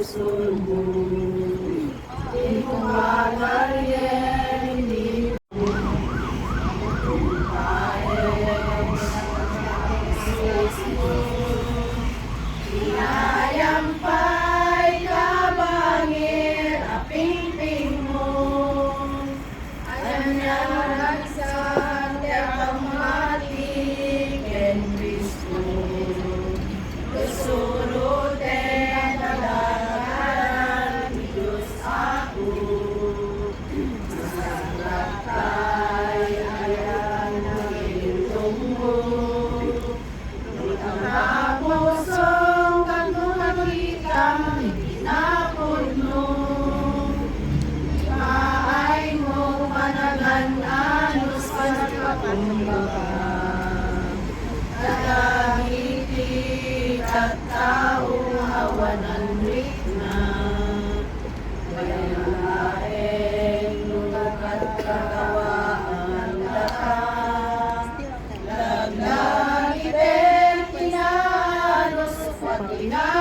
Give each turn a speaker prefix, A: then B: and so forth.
A: puso mo. Di ko magalyen, di ko kumpain. Sus mo, inayampay kabangir, aping-ping mo. Anyan sa pamati, ken Kristo. Kasuruten talagan, Diyos ako. Masaglatay, ayan ang ilong mo. Ang pusong kang makitang itinapon mo. Maay mo managan-anos pa nagpakumbaga. Nagagiti at taong awanan rikna. Bayalaeng lukat kakawaan lakas. Laglag itin pinanos patina.